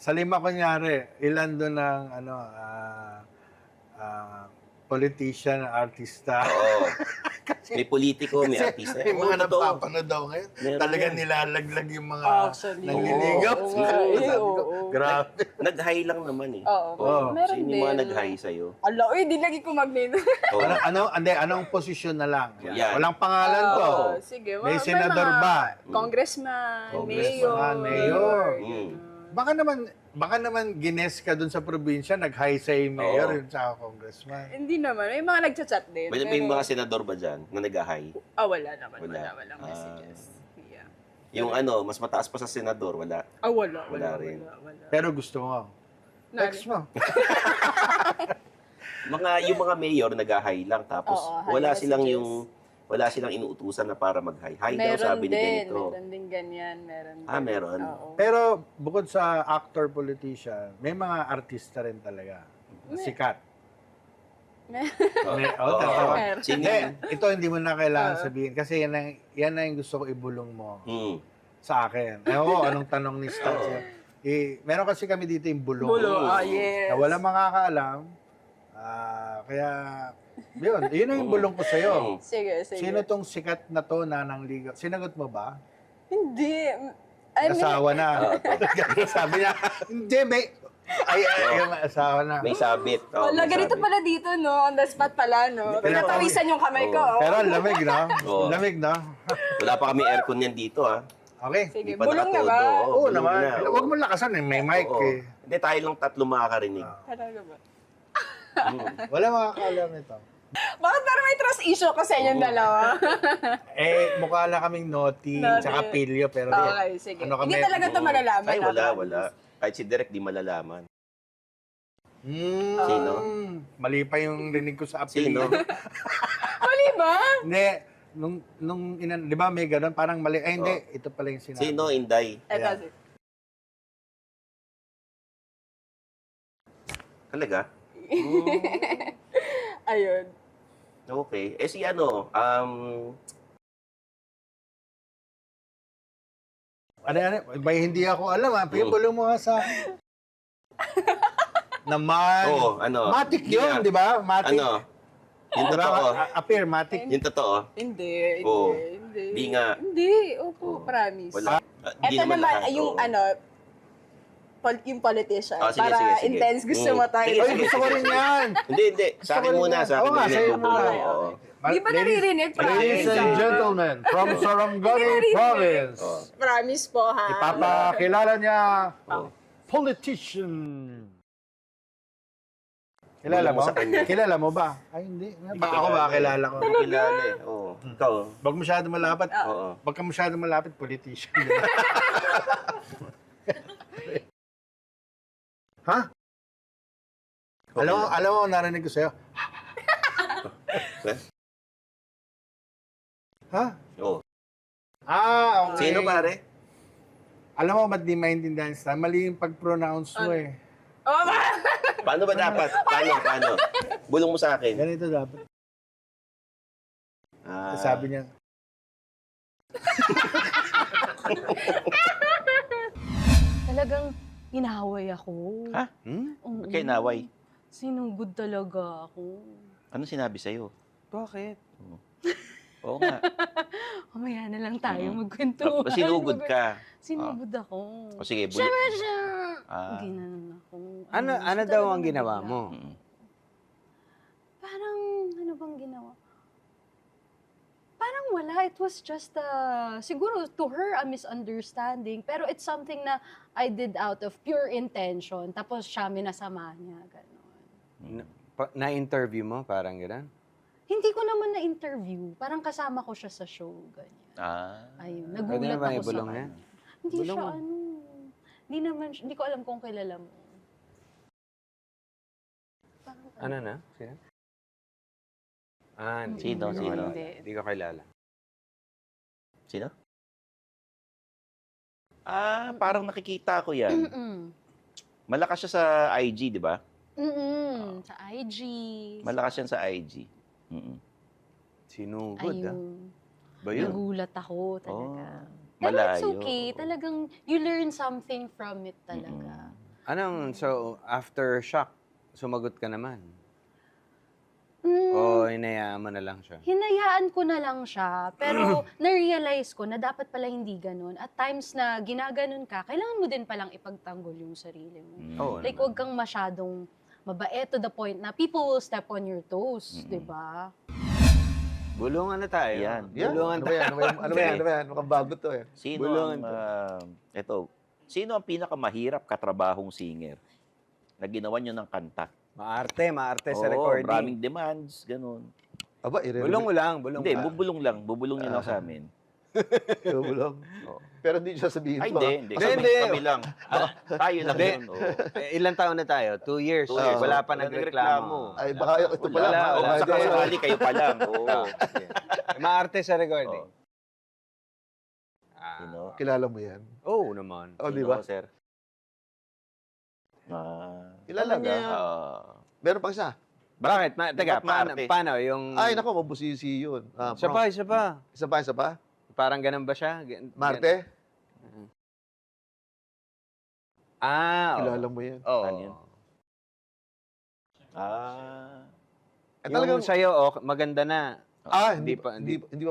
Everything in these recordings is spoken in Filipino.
Sa 5 kunyari, ilan doon ang ano, politician, artista. Oo. May politiko, may artista. May mga Oo, totoo. napapanood daw ngayon. Meron Talagang yan. nilalaglag yung mga Actually. nanliligaw. Oo nga, eh, Sabi ko, oo. grabe. Nag-high lang naman eh. Oo. Oo. Meron Sino din. yung mga nag-high sa'yo? Ala, uy, di lagi ko mag-name. Oo. Anong posisyon na lang? Yan. Walang pangalan to. Sige. May senador mga ba? Congressman, Congressman, mayor. Mm. Baka naman gines ka dun sa probinsya, nag-high sa mayor, Oo. yun sa congressman. Hindi naman. May mga nagchat-chat din. May mga senador ba dyan na nag-high? Wala naman. Wala. Walang messages. Yeah. Yung ano, mas mataas pa sa senador, wala. Wala. Wala rin. Wala. Pero gusto mo. Text mo. Yung mga mayor nag-high lang tapos Oo, high wala silang inuutusan na para mag-high. High daw Meron sabi ni din. ganito. Meron din ganyan. Meron din. Meron. Oo. Pero bukod sa actor, politician, may mga artista rin talaga. Sikat. Tatawa. Meron. Sino Hindi, yun? ito hindi mo na kailangan sabihin kasi yan na yung gusto ko ibulong mo sa akin. Ewan ko, anong tanong ni Stats yan. Meron kasi kami dito yung bulong. Yes. Na wala makakaalam. Kaya, yun na yung bulong ko sa'yo. Sige. Sino tong sikat na to na nangligaw? Sinagot mo ba? Hindi. I mean, Asawa na. Sabi niya, hindi, yung asawa na. May sabit. wala, ganito pala dito, no? On the spot pala, no? Pinatawisan yung kamay ko, oh. Pero lamig, no? Oo. Lamig, no? Wala pa kami aircon yan dito, ha? Okay. Sige, Di pa bulong na ba? nakatodo. Oo bulong naman. na, oo. Huwag mo lakasan, may mic Oo. eh. Hindi, tayo lang 3 makakarinig. Talaga ba? Wala makakaalam ito. Bakit parang may trust issue ko sa inyong dalawa? Mukha lang kaming naughty, Naughty. tsaka pilyo, pero Okay, sige. ano kami? Hindi talaga ito malalaman. Ay, ha, wala. promise. Kahit si Direk di malalaman. Mm, Sino? Mali pa yung rinig ko sa Sino? apelyido. Mali ba? Hindi, di ba may ganun, parang mali. Ay, hindi, ito pala yung sinabi. Sino, Inday? Eto, Ayan. Talaga? ayun. Okay. Si ano, Ano, may hindi ako alam, ha? Pipulong mo nga sa... Naman. Oo, ano? Matic Hindi yun, nga. di ba? Matic. ano? Yung totoo. Appear, matic. Yung totoo. Hindi. Oo. Di nga. Hindi. Opo, promise. Wala. Hindi Ito naman, lahat, yung oo. ano, yung politician. Sige, para sige. intense, gusto Mm. mo tayo. Sige, Ay, sige. gusto ko rin yan. Hindi. Sa akin ko rin muna. yan. Sa akin Oo nga, muna. sa'yo yung muna. bulong, oo. Di ba naririnig? Ladies and gentlemen, from Sarangani Province, Promise po, ha? ipapakilala niya Oo. politician. Kilala Bulong mo? mo sa kanya. Kilala mo ba? Ay, hindi. Ako ba kilala ko? Kilala eh. Oo. Ikaw. Wag masyado malapit. Oo. Wag ka masyado malapit, politician. Ha? Alam mo, narinig ko sa'yo. Ha? Oo. Okay. Sino pare? Alam mo, ba't di maintindihan sa mali yung pag-pronounce mo eh. Oh, Paano ba dapat? Paano? Bulong mo sa akin. Ganito dapat. Sabi niya, Talagang inaway ako. Ha? Oo. Ba't kayo naway? Sinugod talaga ako. Ano sinabi sa'yo? bakit? Oo nga. Mamaya na lang tayo magkwento. Sinugod ka. Sinugod ako. O sige, Siyempre siya! Ah. Ginanon ako. Ano gusto daw talaga ang ginawa nabigla. mo? Parang, ano bang ginawa? Parang wala. It was just, siguro to her, a misunderstanding. Pero it's something na I did out of pure intention. Tapos siya, minasama niya. Ganon. Na-interview mo, parang gano'n? Hindi ko naman na-interview. Parang kasama ko siya sa show. Ganyan. Ayun. Pwede Nagulat na ba ako sa ibulong kanya. yan? Hindi Bulong siya, mo. hindi ko alam kung kilala mo. Parang, Ano na? Sino? Sino? Hindi ko kilala. Sino? Parang nakikita ko yan. Malakas siya sa IG, di ba? Sa IG. Malakas yan sa IG. Sinugod, ah. Ayun. Ba yun? Nagulat ako talaga. Oh, Pero it's malayo. okay. Talagang, you learn something from it talaga. So, after shock, sumagot ka naman? O hinayaan mo na lang siya? Hinayaan ko na lang siya, pero na-realize ko na dapat pala hindi ganun. At times na ginaganon ka, kailangan mo din palang ipagtanggol yung sarili mo. Oo Like, naman. huwag kang masyadong mabait to the point na people will step on your toes, di ba? Bulungan na tayo. Yan. Bulungan Ano ba yan? Ano ba yan? Ano ba yan? Mukhang bago to eh. Sino Bulungan sino ang pinakamahirap katrabahong singer na ginawa nyo ng kanta? Maarte sa Oo, recording. maraming demands, ganun. Aba, Bulong mo lang, bulong Hindi, mo. bubulong nyo lang sa amin. Bulong. Pero hindi siya sabihin Ay, mo. hindi. Hindi. Kami lang. Tayo lang Hindi. yun. oo. Ilang taon na tayo? 2 years. 2 years. Wala pa Wala nagreklamo. Ay, baka ito pa Wala. lang. Oo, Baka saka hindi. sakali kayo pa lang. Oo. Maarte sa recording. Oo. Sino? Kilala mo yan. Oo naman. O, di Sino, ba? sir? Kilala niya. ka. Meron pang isa. Bakit? Teka, Ba't Maarte? paano yung... Ay, nako, mabusisi yun. Isa pa, isa pa. Isa pa? Parang ganun ba siya? Marte? Oo. Kilala mo yan. Oo. Ano yun? Eh, Yung talagang, sa'yo, maganda na. hindi pa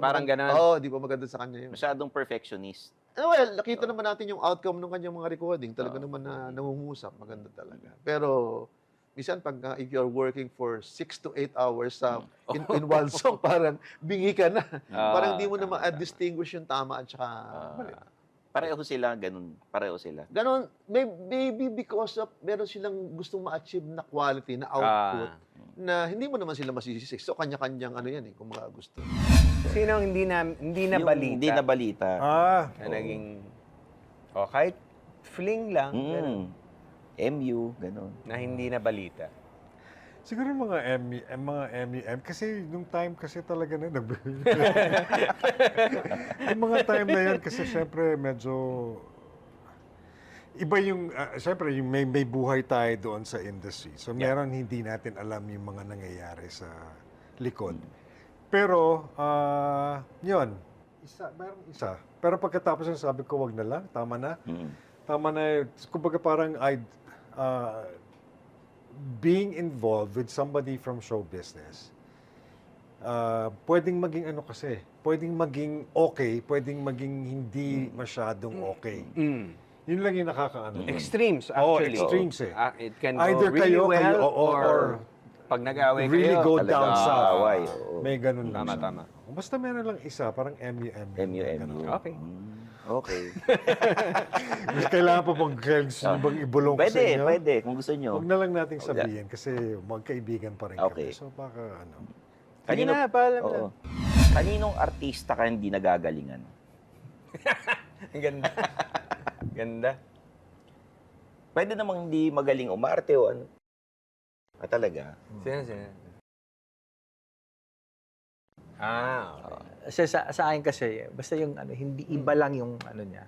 Parang maganda. ganun. Oo, hindi pa maganda sa kanya yun. Masyadong perfectionist. Well, nakita naman natin yung outcome ng kanyang mga recording. Talaga naman na nangungusap. Maganda talaga. Pero, minsan pag if you're working for 6 to 8 hours in one song, parang bingi ka na. Parang hindi mo na ma-distinguish yung tama at saka mali. Pareho sila, ganun. Pareho sila. Ganon, maybe because of meron silang gustong ma-achieve na quality, na output, na hindi mo naman sila masisisi. So, kanya-kanyang ano yan kung mga gusto. Sino ang hindi na Yung balita? Hindi na balita. Na naging... kahit fling lang, pero MU, ganun. na hindi na balita. Siguro yung mga MEM, kasi nung time kasi talaga na yung mga time na yan kasi syempre medyo iba yung syempre yung may buhay tayo doon sa industry. So meron hindi natin alam yung mga nangyayari sa likod. Pero yun, meron isa. Pero pagkatapos yung sabi ko wag na lang, tama na. Tama na, kumbaga parang being involved with somebody from show business, pwedeng maging pwedeng maging okay, pwedeng maging hindi masyadong okay. Yun lang yung nakakaano. Extremes, Oo, actually. extremes eh. It can Either go really kayo, well, or pag nag-away really kayo, go talaga down south. away, oo. May ganun lang. Tama. Basta meron lang isa, parang MUM. MU. Okay. Okay. Kailangan pa bang bang ibulong ko sa inyo? Pwede, kung gusto nyo. Huwag na lang nating sabihin kasi magkaibigan pa rin Okay. kami. So baka ano. Sige na, paalam na. Oo. Kaninong artista ka hindi nagagalingan? Ganda. Ganda. Pwede namang hindi magaling umarte o ano. Talaga? Sino? Okay. Sa akin kasi, basta yung ano, hindi iba lang yung ano niya.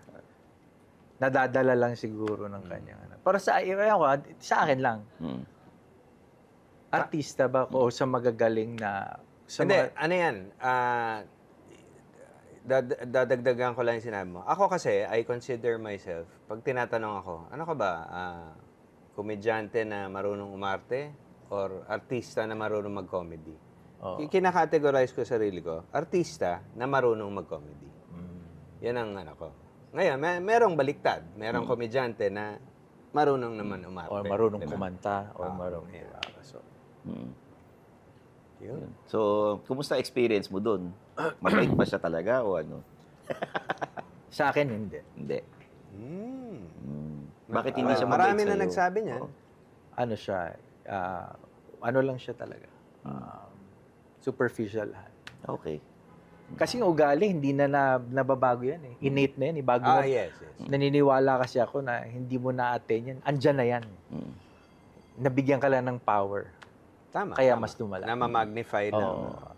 Nadadala lang siguro ng kanyang ano. Para sa akin lang. Artista ba o sa magagaling na Hindi, ano yan? Dadagdagan ko lang yung sinabi mo. Ako kasi, I consider myself, pag tinatanong ako, ano ka ba? Komedyante na marunong umarte? Or artista na marunong mag-comedy? Kinakategorize ko sarili ko, artista na marunong mag-comedy. Yan ang ano ko. Ngayon, merong baliktad. Merong komedyante na marunong naman umarte. o marunong Diba? kumanta o marunong So, Yun. So, kumusta experience mo dun? Mabait ba siya talaga o ano? Sa akin, hindi. Hindi. Bakit hindi siya mabait marami na sa'yo? nagsabi niyan. Ano siya, ano lang siya talaga. Superficial. Okay. Kasi yung ugali, hindi na nababago yan eh. Innate na yan eh. Bago Yes. naniniwala kasi ako na hindi mo na-attain yan. Andyan na yan. Nabigyan ka lang ng power. Tama. Kaya tama. mas lumala. Na ma-magnify ng... Oo.